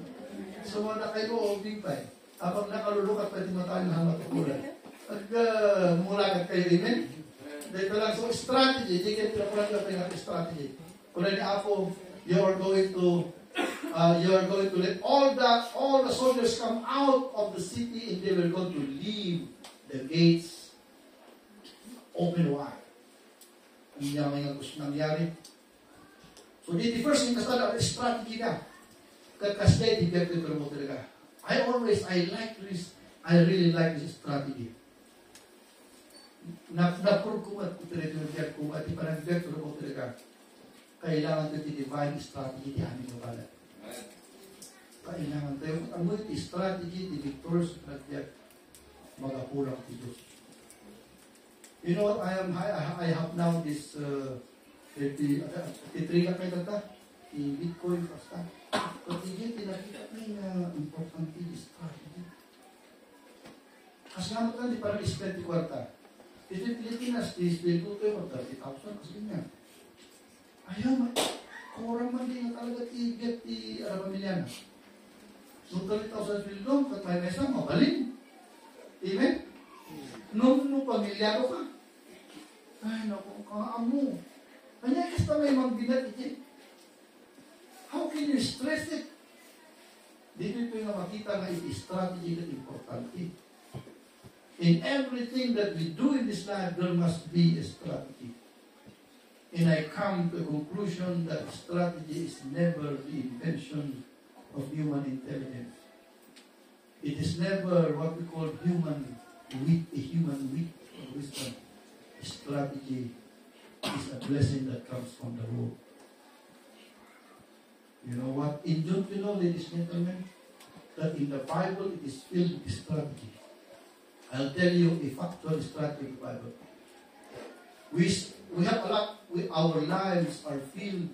So, mga kayo ko, big pie. Habang nakalulukat pa, di matayo na matukulan. At mulakat kayo, amen? Dito lang, so strategy, di kayo pinapulan ka natin strategy. Kung na ako, you are going to let all the soldiers come out of the city and they were going to leave the gates open wide. Hindi niya may gusto nangyari. So, the first thing kasala, strategy ka. Kasi di biyak dito mo talaga. I really like this strategy. Na-prove ko at kutulit yung biyak ko at iparang biyak dito mo talaga. Kailangan ito yung divine strategy di amin yung balat. Kailangan tayo. Ang multi strategy, the victors, at biyak magapulang ti Diyos. You know what, I have now this, titriga kayo tata, i-Bitcoin basta. Pati yun, tinakita ko yung important strategy. Kasama ka, di parang ispenti kwarta. Ito yung Pilipinas, di-spend ko kayo, 30,000, kasi nga. Ayaw, kurang man din talaga ti-get ti Arabamiliana. So, 30,000 billion, kat may mesa, mabalin. Amen? Nung pamilyaro ka. Ay, naku, kaamo. Kanya, kasta may magbinat iti. How can you stress it? Dito ito yung makita na strategy na importante. In everything that we do in this life, there must be a strategy. And I come to a conclusion that strategy is never the invention of human intelligence. It is never what we call human wit or wisdom. Strategy is a blessing that comes from the Lord. You know what? In John, you know, ladies and gentlemen, that in the Bible it is filled with strategy. I'll tell you a factual strategy of the Bible. We have a lot, our lives are filled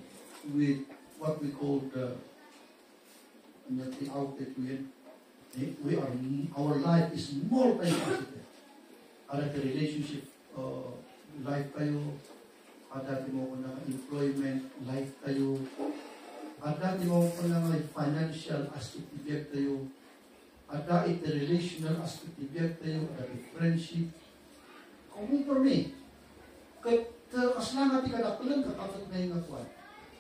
with what we call the outlet our life is multifaceted. Ada the relationship life kayo, ada di mo na employment life kayo, ada di mo na financial aspect kayo, ada ito relational aspect kayo, ada friendship. Kung for me, kasama ti kadaklan katapat na yung atwan.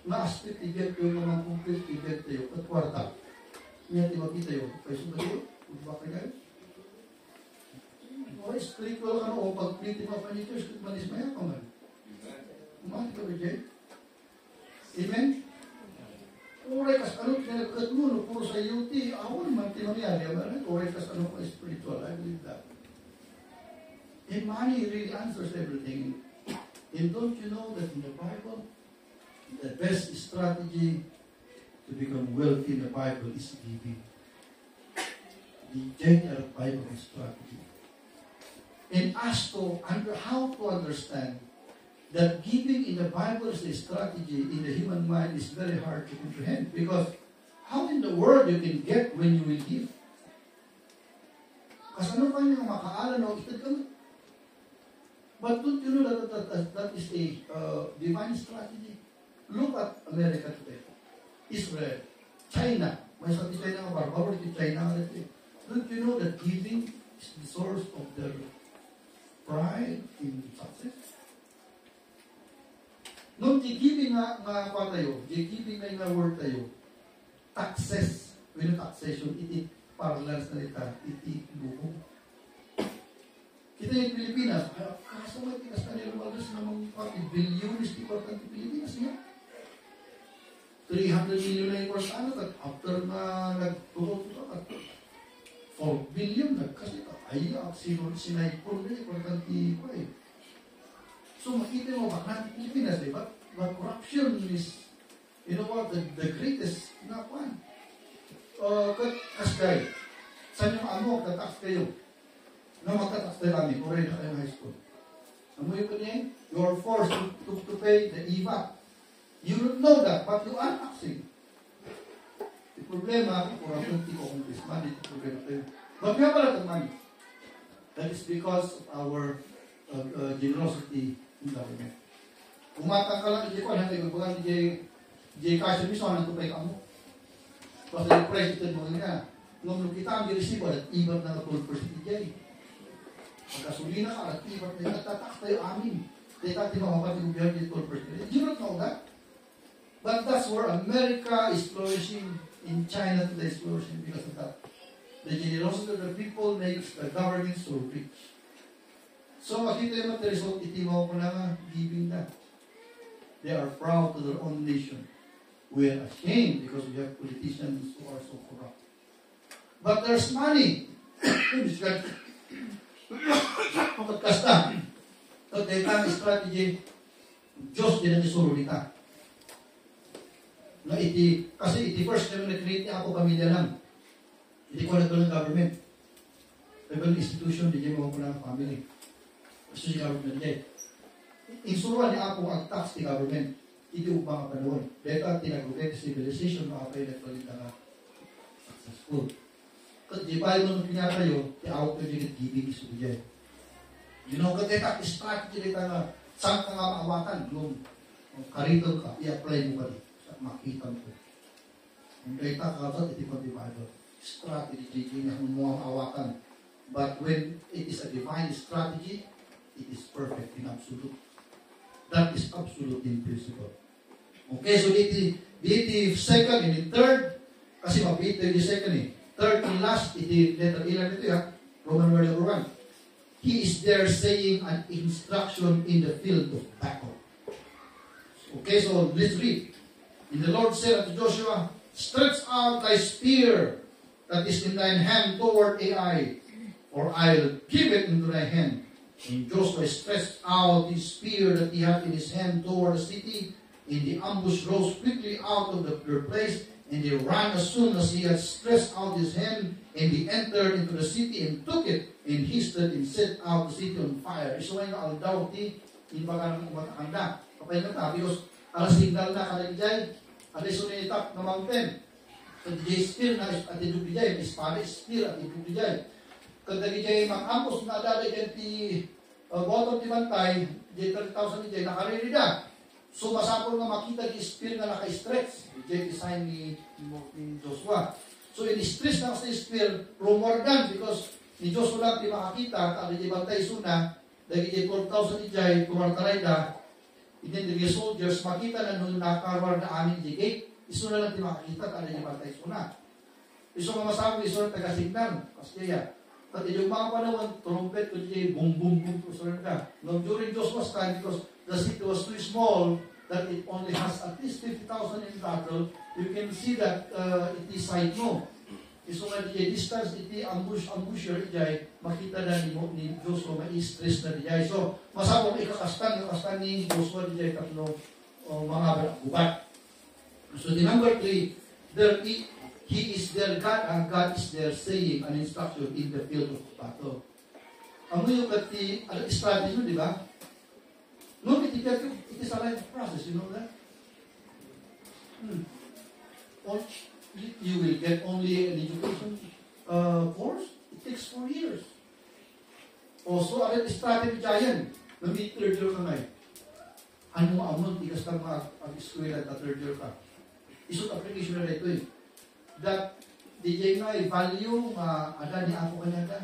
Nga aspect kayo, mga kumpil kayo, katwarta. Niya ti makita yun. Kaya sumayo, ba kayo? Spiritual ka no, pag-pliti mo pa nito, manis maya ka man. Umati ka ba dyan? Amen? Uray kas ano, kinagkat mo, no, puro sa UT, ako naman tinangyari, uray kas ano ka spiritual, I believe that. And money really answers everything. And don't you know that in the Bible, the best strategy to become wealthy in the Bible is giving. The general Bible strategy. And as to how to understand that giving in the Bible is a strategy in the human mind is very hard to comprehend, because how in the world you can get when you will give? Kasi ano pa yung makaalan o itad ka? But don't you know that is a divine strategy? Look at America today. Israel, China. May sabi China nga ba? Bawal ito China. Don't you know that giving is the source of their pride in success? Nung giving nga pa tayo, giving nga word tayo, taxes, when taxation, iti parlance na ita, iti luho. Kita yung Pilipinas, kaso may tinas na nilumagas namang pati, bilyonis di pa ng Pilipinas niya. 300 million na yung first ano, after na nagtulog ito, 4 billion, kasi ay, sinaipon na yung kwartanti pa eh. So makita mo ba, natin Pilipinas, eh, but corruption is, you know what, the greatest na one. Kasgay, saan yung amo, katax kayo? Na magkatax tayo namin, kung rin na kayo high school. Amoy ko niya, you are forced to pay the IVA. You don't know that, but you are taxing. Yung problema, corruption, hindi ko accomplish money, ito problema tayo. But we have a lot of money. That is because of our generosity in government. Umatang ka lang, hindi ko, hindi ko, hindi kasi miso, nang tupay ka mo. Kasi yung president mo nga, nung kita ang diresibo, at ibat na 12% DJ. Pagkasulina ka, at ibat na nagtatax tayo amin. Kaya tayo makapati kong biyar dito 12%. You don't know that? But that's where America is flourishing, in China today is flourishing because of that. The generosity of the people makes the government so rich. So makita yung the result, itimaw ko na nga, giving that. They are proud to their own nation. We are ashamed because we have politicians who are so corrupt. But there's money. Pagkasta, so daytime strategy, Diyos din ang isuro nita. Na kasi first naman na-create niya ako pamilya lang. Hindi ko nagkaroon ng government. Level institution, hindi mo ko ng family. Gusto si government niya. Insuruan niya ako ang tax ni government. Hindi upang ang panahon. Dahil ang tinagugay civilization, makapay nagpalit na successful. Kasi di ba yung pinatayo, i-out yung giving is niya. You know, kasi strategy nito nga, saan ka nga maawatan? Yung karito ka, i-apply mo ka rin. Makita mo. Yung data ka, iti pa di Bible. Strategy niya kung mga awatan. But when it is a divine strategy, it is perfect in absolute. That is absolute in principle. Okay, so dito second and third, kasi mapito yung second eh. Third and last, iti letter 11 ito ya, Roman word number 1. He is there saying an instruction in the field of battle. Okay, so let's read. And the Lord said unto Joshua, stretch out thy spear that is in thine hand toward Ai, or I'll give it into thy hand. And Joshua stretched out his spear that he had in his hand toward the city, and the ambush rose quickly out of their place, and they ran as soon as he had stretched out his hand, and he entered into the city and took it, and histed and set out the city on fire. Iso nga yung aldaw ti, inbaga ng umatakanda. Kapay na tabios, alas signal na kalagijay, alas sunitap na mountain. Sa DJ spear na at idubijay, may Spanish spear at idubijay. Kadagijay mag-ampos na adalagyan ti bottom ti Bantay, DJ 30,000 DJ, nakariri na. So masapol nga makita di spear nga naka-stretch. DJ design ni Joshua. So in-stretch na sa spear, rumor dan because ni Joshua lang di makakita, at DJ Bantay suna, dagijay 12,000 DJ, tumartaray na, and then the soldiers, makita na nung nakarwar na amin di gate, iso na lang di makakita, at DJ Bantay suna. Iso nga masabi, iso na taga-signal, kasi kaya, at yung mga panahon, trumpet, DJ, boom, boom, boom, iso na. Now during Joshua's time, because the city was too small, that it only has at least 50,000 in battle, you can see that it is side mo. Iso nga di distance iti ambusher ijay makita na ni Joshua ma-stress na dijay. So masabong ikakastan ni Joshua dijay tatlo mga gubat. So the number 3, he is their God and God is their saying an instruction in the field of battle. Amo yung kati strategy, di ba? No, it is a life process, you know that? You will get only an education course. It takes 4 years. Also, ang strategy dyan, nami third year ka ngayon. Ano mo amon, tigas ka mag-eskwela na third year ka. Isot application na ito eh. That DJ nga value ada ni ako kanya ka.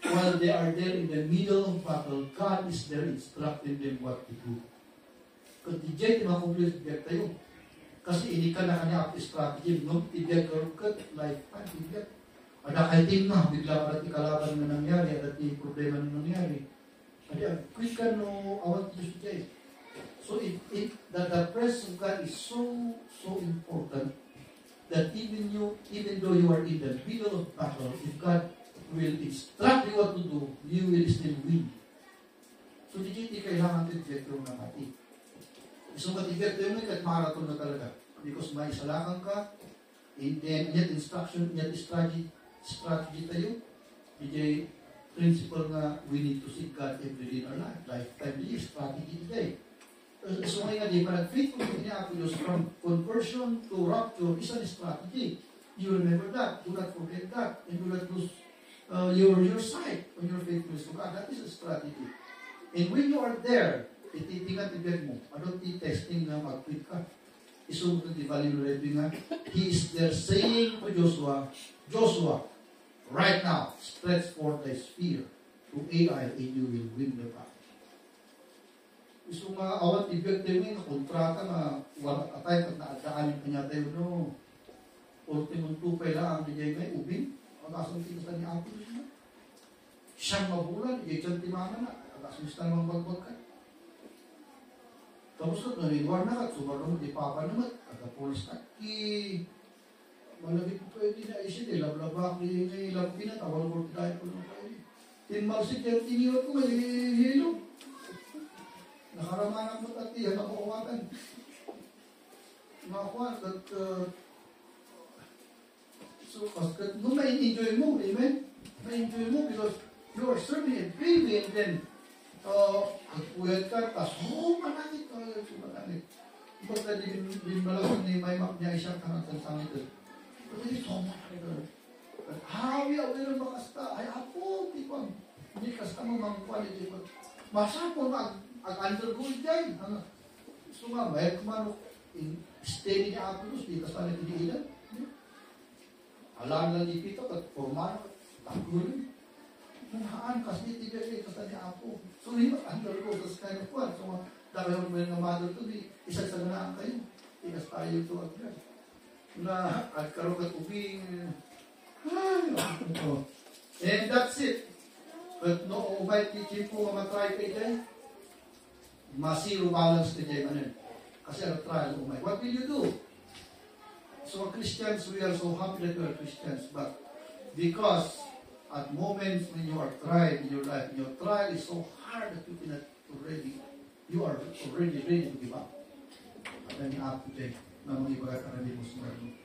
While they are there in the middle of battle, God is there instructing them what to do. Kung DJ, di makomplete get tayo. Kasi ini ka na kanya strategy, no? Tibiyag ka, lifetime, tibiyag. Ada kahit team na, bigla para ikalaban na nangyari, ada ti problema na nangyari. Ada, quick ka no, awat to DJ. So the presence of God is so important that even though you are in the middle of battle, if God will instruct you what to do, you will still win. So di kailangan tibiyag na mati. So matibiyag tayo mo kahit marathon na talaga. Because may isalakan ka, and then yet instruction, yet strategy tayo. DJ principle nga we need to seek God every day in our life. Lifetime day, strategy today. So ngayon nga di pa nag-faithful niya ako Diyos from conversion to rapture is a strategy. You remember that. Do not forget that. And do not lose your sight on your faithfulness to God. That is a strategy. And when you are there, ititingat-ibig mo. Ano testing na mag-quit ka? Isunod na value ready nga. He is there saying to Joshua, right now, stretch forth thy spear to Ai and you will win the battle. Iso nga awat ibig tayo nga kontrata na walang atay at naadaanin pa niya tayo no. Ultimong tupay lang ang dijay nga ubing. Ang asang kita ni Apo niya. Siyang mabulan, iyay timana na. Ang asang kita namang bagbag ka. Tapos kat naniwar na kat, sumarong di papa naman. Kagapolis taki. Malagit po pwede na isin, lablabak ni labi na, tawal ko tayo po nung pwede. Tinmalsik yung tiniwat ko, hilo. Nakaramanan mo at iyan, nakukuwatan. Nakakuwat, at so, no ma-enjoy mo, amen? Ma-enjoy mo because you are serving a baby and then agpuyan ka, manangit. Ba't din malasang ni may map niya isang kanang sangit. Pwede manangit. Hawi ako rin makasta. Ay, apo, tipang. Hindi kasta mo mga quality. Masapon ag-undergo dyan. Gusto nga, may kumano, steady niya ako doon, di kasta na tiniilan. Alam lang ni Pito, at formano, tagulin. Nahaan, kasi tibiyag kasta niya ako. So, hindi mag-undergo, tas kind of one. So, dahil mo yung mother to, isang sananaan kayo. Ikas tayo ito agad. Na, at karong at ubing, and that's it. But no, umay teaching po mamatry kay Jay. Masiro balance kay Jay manin. Kasi ang trial umay. What will you do? So Christians, we are so happy that we are Christians. But because at moments when you are tried in your life, your trial is so hard that you cannot you are already ready to give up. At ang i-up to Jay na mga ibagat karami mo sa mga.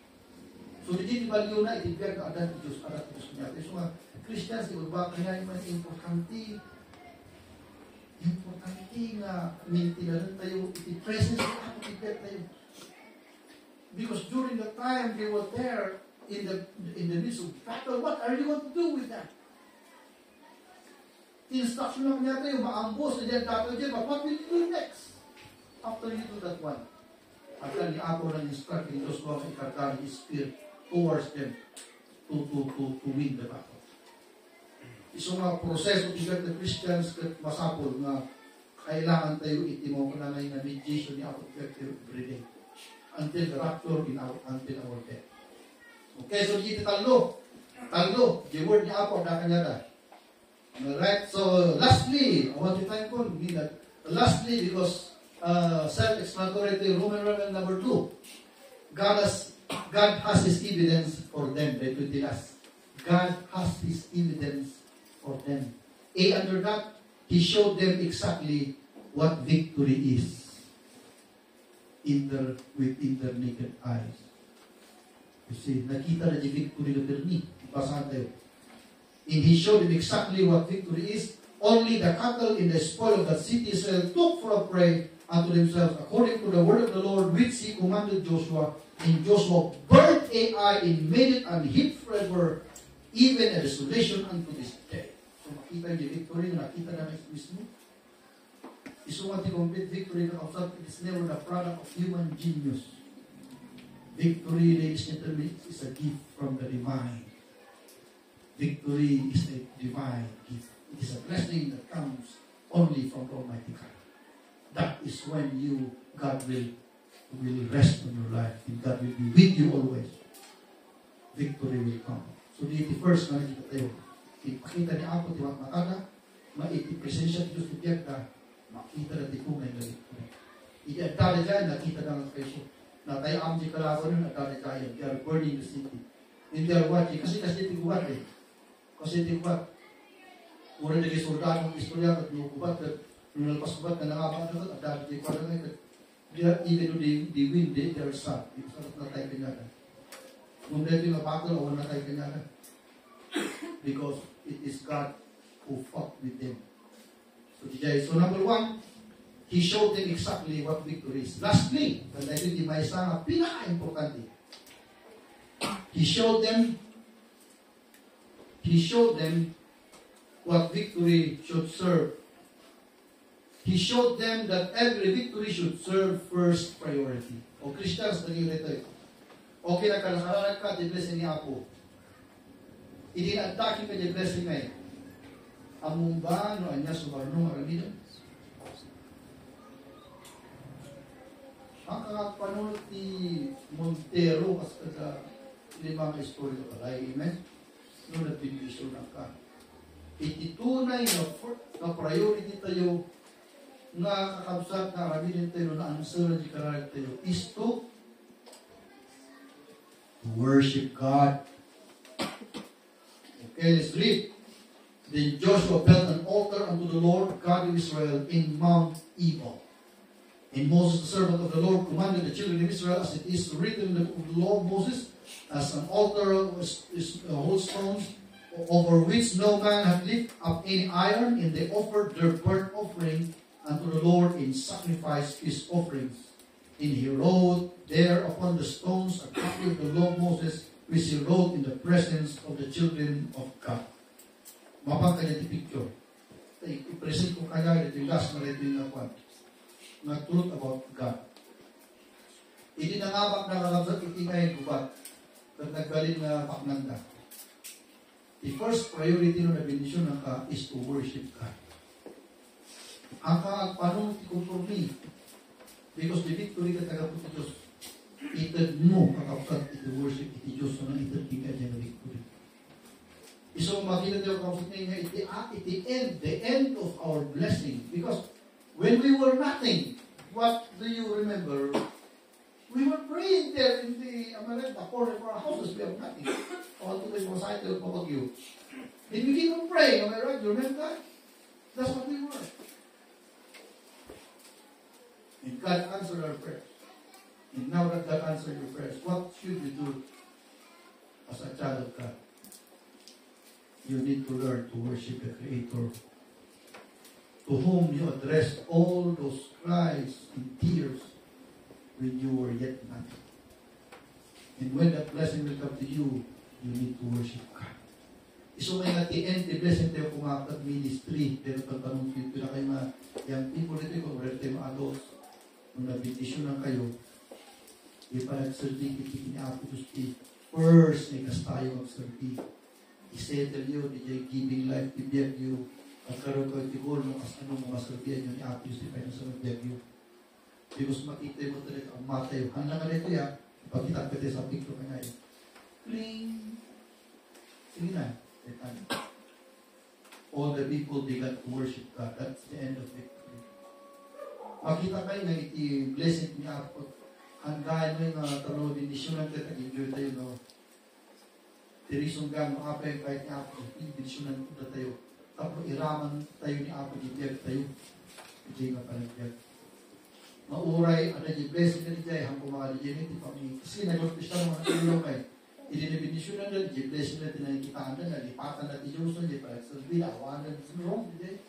So di value na itibiyag ka adan Diyos niya. So mga Christians, di ba kaya yung importante nga maintinan tayo, iti-presence ng ako, itibiyag tayo. Because during the time they were there in the midst of battle, what are you going to do with that? Instruction lang niya tayo, maambos na dyan, battle dyan, but what will you do next? After you do that one? After ni ako ng instruct in those mga ikartar his spirit towards them to win the battle. Iso nga proseso tigat ng Christians kat masapol nga kailangan tayo itimo ko na ngayon na mediation ni ako every day until the rapture until our death. Okay, so dito talo, the word ni Apo na kanya da. Alright, so lastly, I want to thank you mean that lastly because self-explanatory Roman number 2. God God has His evidence for them. They will tell us. God has His evidence for them. Under that, He showed them exactly what victory is within their naked eyes. You see, nakita na yung victory na ni. Basahan tayo. And He showed them exactly what victory is. Only the cattle in the spoil of that city Israel took for a prey unto themselves, according to the word of the Lord, which He commanded Joshua. And Joshua burnt Ai and made it an heap forever, even a desolation unto this day. So makita yung victory na nakita namin sa mismo. Isumat yung complete victory na kausap, it is never the product of human genius. Victory, ladies and gentlemen, is a gift from the divine. Victory is a divine gift. It is a blessing that comes only from the Almighty God. That is when God will rest on your life, and God will be with you always. Victory will come. So dito first na nakita tayo. Ipakita ni Apo, tiwag makada, maitipresensya dito sa biyagda, makita na tikunay na victory. Iadali dyan, nakita na ang presyo. Na tayo amji kalaban nun, adali dyan. They are burning the city. And they are watching. Kasi tigubat eh. Kasi tigubat. Mura naging soldado ng istorya at nukubat at nung nalpas-kubat na nangapan na at dahil di kwa lang even though they win, they are sad. Sarap na tayo kanyana. Nung dito yung napakal, awan na tayo kanyana. Because it is God who fought with them. So number one, He showed them exactly what victory is. Lastly, dahil di may isa nga pinaka-importante. He showed them what victory should serve. He showed them that every victory should serve first priority. O Christians, naging rito ito. Okay na ka, nakaralag ka, di blessing ni Apo. Idinatake ka, di blessing ngayon. Among ba, no, anya, subarno, maraminan. Ang panunod ni Montero, kasi kada limang istorya ka palay, amen? Noon na pinibisyo na ka. Ititunay na priority tayo nga kakabsat na arabinin tayo na answer di karag tayo is to worship God. Okay, let's read. Then Joshua built an altar unto the Lord God of Israel in Mount Ebal. And Moses, the servant of the Lord, commanded the children of Israel, as it is written in the law of Moses, as an altar is whole stones, over which no man had lifted up any iron, and they offered their burnt offering unto the Lord in sacrifice his offerings. And he wrote there upon the stones a copy of the law of Moses, which he wrote in the presence of the children of God. Mapang kanya di picture. I-present ko kaya ito yung last na ito yung nakuan. Na truth about God. Hindi nangabak na kalabsat, hindi ngayon gubat. At naggaling na paknanda. The first priority na benediction ng ka is to worship God. Ang kaagpanong tikumpormi. Because the victory ka tagapot ni Diyos. Itad mo kakapsat ito worship iti Diyos na itad tingay niya na victory. So makita tayo kakapsat niya the end of our blessing. Because when we were nothing, what do you remember? We were praying there in the corner of our houses. We have nothing. All to the recital of you. Then we keep on praying. Am I right? You remember that? That's what we were. And God answered our prayers. And now that God answered your prayers, what should you do as a child of God? You need to learn to worship the Creator, to whom you addressed all those cries and tears when you were yet nothing. And when that blessing will come to you, you need to worship God. So may nati-end the blessing tayo kung mga ministry, pero pagtanong ko na kayo mga young people ito, kung wala tayo mga adults, nung nabitisyon lang kayo, ipanag-serve ni Apo Tusti, first, may kas tayo mag-serve. I-settle yun, i-jay giving life, i-biyag yun, pagkaroon ko itigol mo kas anong mga serbihan yun ni Apo Tusti, pa yung sa mag-biyag yun. Because makita mo talaga ang matay. Handa nga nito yan, ipagkita ka tayo sa picture ka ngayon. Cling! Sige na. All the people began to worship God. That's the end of victory. Makita kayo na iti blessed niya po. hanggang mo yung taro, bindisyonan ka, tag-enjoy tayo, no? Tirisong gang, mga pa kahit ni Apo, bindisyonan ko na tayo. Tapos iraman tayo ni Apo, gibiyag tayo. Hindi nga palagyan. Mauray, ada di blessing na di hanggang mga legend, di pa mi. Kasi nag-ortis ka naman ang ilaw kay. Hindi na bindisyonan na, di blessing na tinakitaan na, lipatan na di Diyos na, di palagsalbila, awanan, wrong, di.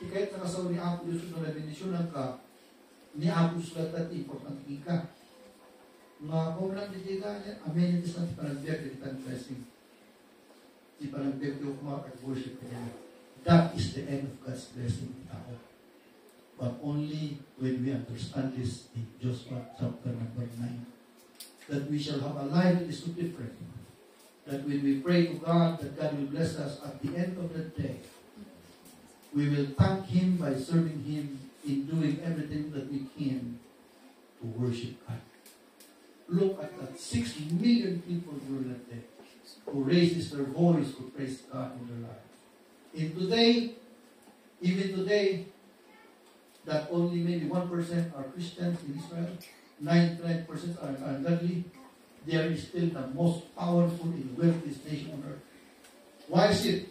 Kahit nakasaw ni Apo, Diyos na bindisyonan ka, ni Apo sulat at importante ka. Mga kumlang di ka, amenities natin panagbiag, di kitang blessing. Di panagbiag yung kumakag-worship ka niya. That is the end of God's blessing in tao. But only when we understand this in Joshua chapter number 9, that we shall have a life that is so different. That when we pray to God, that God will bless us at the end of the day. We will thank Him by serving Him in doing everything that we can to worship God. Look at that 6 million people during that day who raises their voice to praise God in their lives. And today, even today, that only maybe 1% are Christians in Israel, 99% are ungodly, they are still the most powerful and wealthiest nation on earth. Why is it?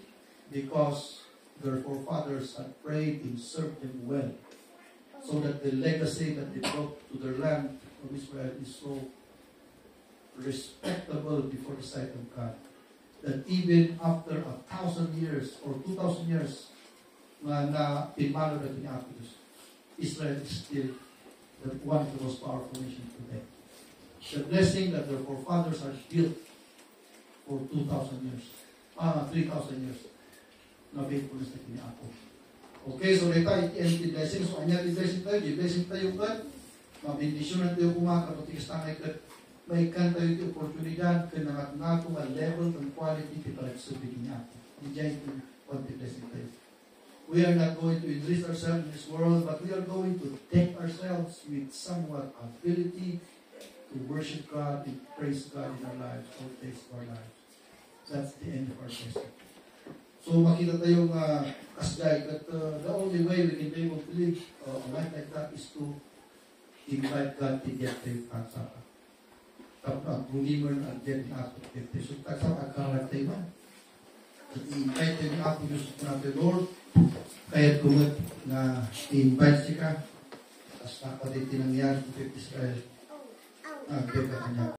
Because their forefathers had prayed and served them well, so that the legacy that they brought to their land of Israel is so respectable before the sight of God, that even after 1,000 years or 2,000 years na pinmano na pinapilos, Israel is still one of the most powerful nations today. The blessing that their forefathers are built for 2,000 years, 3,000 years, na faithfulness na kiniapo. Okay, so dito, i-end blessing. So, anya blessing tayo, i-blessing tayo God, mabindisyonan tayo kumaka, matigas tangay God, may kan tayo ito oportunidad, kanangat nga kung ang level ng quality, kita nagsabihin niya ako. Enjoy ito, konti blessing tayo. We are not going to enrich ourselves in this world, but we are going to take ourselves with somewhat ability to worship God and praise God in our lives, all days of our lives. That's the end of our blessing. So makita tayong kasgay that the only way we can be able to live a life like that is to invite God to get tayo kansaka. Tapos ang believer na get na ako get tayo. So kansaka agkarat tayo man. At i-invite tayo ni Apo Diyos na natin, Lord, kaya kumag na i-invite siya ka, tapos napalitin nangyari kung Israel, kaya ka kanya.